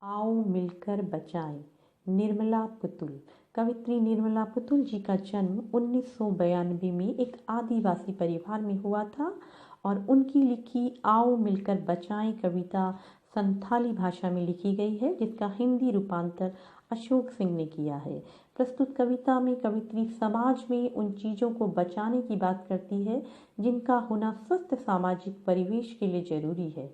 आओ मिलकर बचाएं। निर्मला पुतुल। कवित्री निर्मला पुतुल जी का जन्म 1992 में एक आदिवासी परिवार में हुआ था और उनकी लिखी आओ मिलकर बचाएं कविता संथाली भाषा में लिखी गई है, जिसका हिंदी रूपांतर अशोक सिंह ने किया है। प्रस्तुत कविता में कवित्री समाज में उन चीज़ों को बचाने की बात करती है जिनका होना स्वस्थ सामाजिक परिवेश के लिए जरूरी है।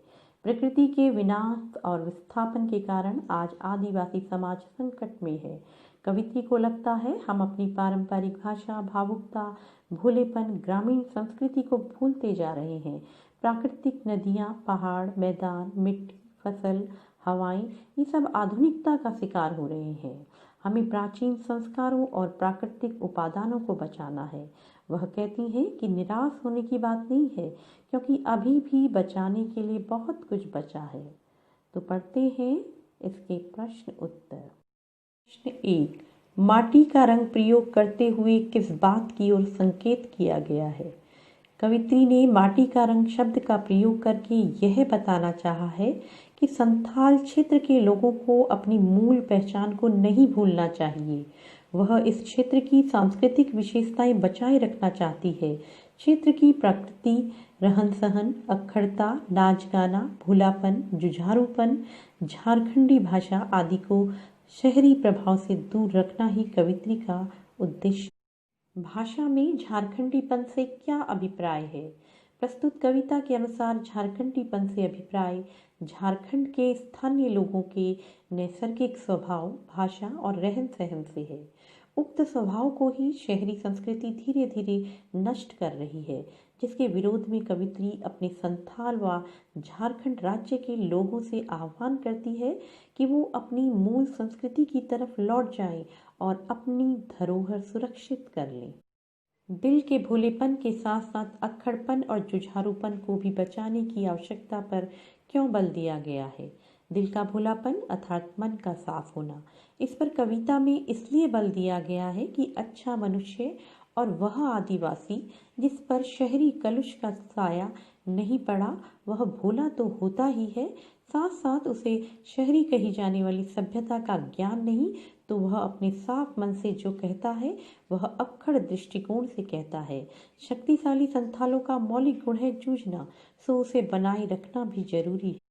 प्रकृति के विनाश और विस्थापन के कारण आज आदिवासी समाज संकट में है। कवित्री को लगता है हम अपनी पारंपरिक भाषा, भावुकता, भोलेपन, ग्रामीण संस्कृति को भूलते जा रहे हैं। प्राकृतिक नदियाँ, पहाड़, मैदान, मिट्टी, फसल, हवाएं, ये सब आधुनिकता का शिकार हो रहे हैं। हमें प्राचीन संस्कारों और प्राकृतिक उपादानों को बचाना है। वह कहती हैं कि निराश होने की बात नहीं है, क्योंकि अभी भी बचाने के लिए बहुत कुछ बचा है। तो पढ़ते हैं इसके प्रश्न उत्तर। प्रश्न 1, माटी का रंग प्रयोग करते हुए किस बात की ओर संकेत किया गया है? कवित्री ने माटी का रंग शब्द का प्रयोग करके यह बताना चाहा है कि संथाल क्षेत्र के लोगों को अपनी मूल पहचान को नहीं भूलना चाहिए। वह इस क्षेत्र की सांस्कृतिक विशेषताएं बचाए रखना चाहती है। क्षेत्र की प्रकृति, रहन सहन, अक्खड़ता, नाच गाना, भूलापन, जुझारूपन, झारखंडी भाषा आदि को शहरी प्रभाव से दूर रखना ही कवित्री का उद्देश्य। भाषा में झारखंडीपन से क्या अभिप्राय है? प्रस्तुत कविता के अनुसार झारखंडीपन से अभिप्राय झारखंड के स्थानीय लोगों के नैसर्गिक स्वभाव, भाषा और रहन सहन से है। उक्त स्वभाव को ही शहरी संस्कृति धीरे धीरे नष्ट कर रही है, जिसके विरोध में कवित्री अपने संथाल व झारखंड राज्य के लोगों से आह्वान करती है कि वो अपनी मूल संस्कृति की तरफ लौट जाएं और अपनी धरोहर सुरक्षित कर लें। दिल के भोलेपन के साथ साथ अक्खड़पन और जुझारूपन को भी बचाने की आवश्यकता पर क्यों बल दिया गया है? दिल का भोलापन अर्थात मन का साफ होना, इस पर कविता में इसलिए बल दिया गया है कि अच्छा मनुष्य और वह आदिवासी जिस पर शहरी कलुष का साया नहीं पड़ा, वह भोला तो होता ही है, साथ साथ उसे शहरी कही जाने वाली सभ्यता का ज्ञान नहीं, तो वह अपने साफ मन से जो कहता है वह अक्खड़ दृष्टिकोण से कहता है। शक्तिशाली संथालों का मौलिक गुण है जूझना, सो उसे बनाए रखना भी जरूरी है।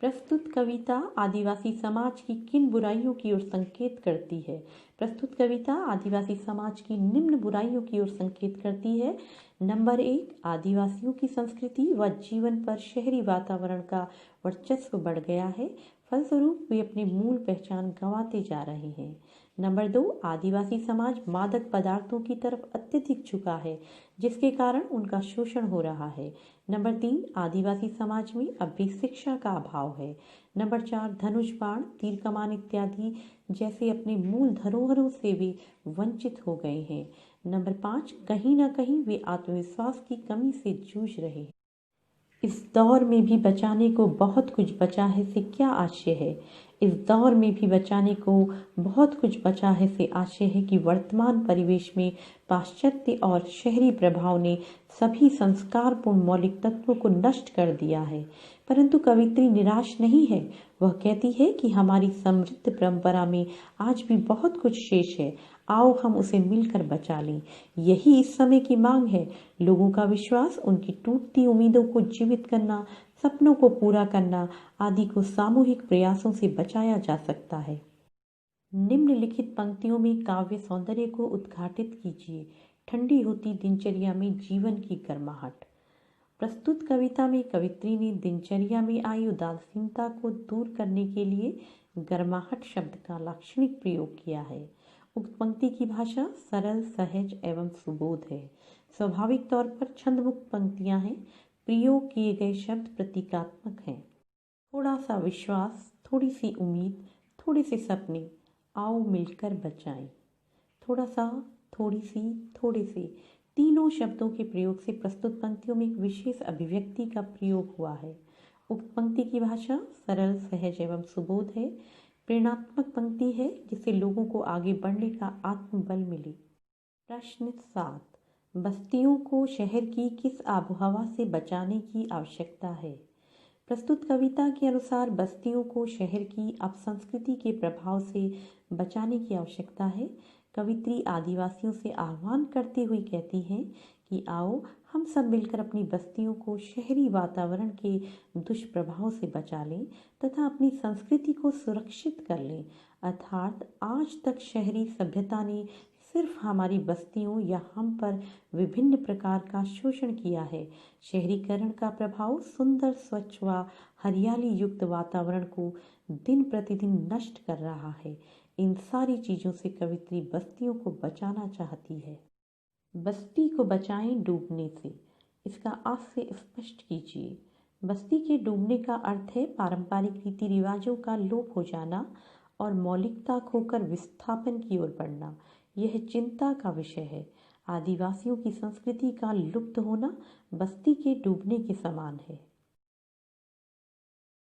प्रस्तुत कविता आदिवासी समाज की किन बुराइयों की ओर संकेत करती है? प्रस्तुत कविता आदिवासी समाज की निम्न बुराइयों की ओर संकेत करती है। नंबर 1, आदिवासियों की संस्कृति व जीवन पर शहरी वातावरण का वर्चस्व बढ़ गया है, फलस्वरूप वे अपनी मूल पहचान गंवाते जा रहे हैं। नंबर 2, आदिवासी समाज मादक पदार्थों की तरफ अत्यधिक झुका है, जिसके कारण उनका शोषण हो रहा है। नंबर 3, आदिवासी समाज में अब भी शिक्षा का अभाव है। नंबर 4, धनुष बाण, तीर कमान इत्यादि जैसे अपने मूल धरोहरों से वे वंचित हो गए हैं। नंबर 5, कहीं ना कहीं वे आत्मविश्वास की कमी से जूझ रहे हैं। इस दौर में भी बचाने को बहुत कुछ बचा है से क्या आशय है? इस दौर में भी बचाने को बहुत कुछ बचा है से आशय है कि वर्तमान परिवेश में पाश्चात्य और शहरी प्रभाव ने सभी संस्कारपूर्ण मौलिक तत्वों को नष्ट कर दिया है। परंतु कवित्री निराश नहीं है। वह कहती है कि हमारी समृद्ध परंपरा में आज भी बहुत कुछ शेष है, आओ हम उसे मिलकर बचा लें। यही इस समय की मांग है। लोगों का विश्वास, उनकी टूटती उम्मीदों को जीवित करना, सपनों को पूरा करना आदि को सामूहिक प्रयासों से बचाया जा सकता है। निम्नलिखित पंक्तियों में काव्य सौंदर्य को उद्घाटित कीजिए। ठंडी होती दिनचर्या में जीवन की गर्माहट। प्रस्तुत कविता में कवित्री ने दिनचर्या में आई उदासीनता को दूर करने के लिए गर्माहट शब्द का लाक्षणिक प्रयोग किया है। उक्त पंक्ति की भाषा सरल, सहज एवं सुबोध है। स्वाभाविक तौर पर छंदमुक्त पंक्तियां हैं। प्रयोग किए गए शब्द प्रतीकात्मक हैं। थोड़ा सा विश्वास, थोड़ी सी उम्मीद, थोड़े से सपने, आओ मिलकर बचाएं। थोड़ा सा, थोड़ी सी, थोड़े से, तीनों शब्दों के प्रयोग से प्रस्तुत पंक्तियों में एक विशेष अभिव्यक्ति का प्रयोग हुआ है। उक्त पंक्ति की भाषा सरल, सहज एवं सुबोध है। प्रेरणात्मक पंक्ति है जिससे लोगों को आगे बढ़ने का आत्मबल मिले। प्रश्न 7, बस्तियों को शहर की किस आबोहवा से बचाने की आवश्यकता है? प्रस्तुत कविता के अनुसार बस्तियों को शहर की अपसंस्कृति के प्रभाव से बचाने की आवश्यकता है। कवित्री आदिवासियों से आह्वान करते हुए कहती हैं कि आओ हम सब मिलकर अपनी बस्तियों को शहरी वातावरण के दुष्प्रभाव से बचा लें तथा अपनी संस्कृति को सुरक्षित कर लें। अर्थात आज तक शहरी सभ्यता ने सिर्फ हमारी बस्तियों या हम पर विभिन्न प्रकार का शोषण किया है। शहरीकरण का प्रभाव सुंदर, स्वच्छ व हरियाली युक्त वातावरण को दिन प्रतिदिन नष्ट कर रहा है। इन सारी चीज़ों से कवित्री बस्तियों को बचाना चाहती है। बस्ती को बचाएं डूबने से, इसका आज से स्पष्ट कीजिए। बस्ती के डूबने का अर्थ है पारंपरिक रीति रिवाजों का लोप हो जाना और मौलिकता खोकर विस्थापन की ओर बढ़ना। यह चिंता का विषय है। आदिवासियों की संस्कृति का लुप्त होना बस्ती के डूबने के समान है।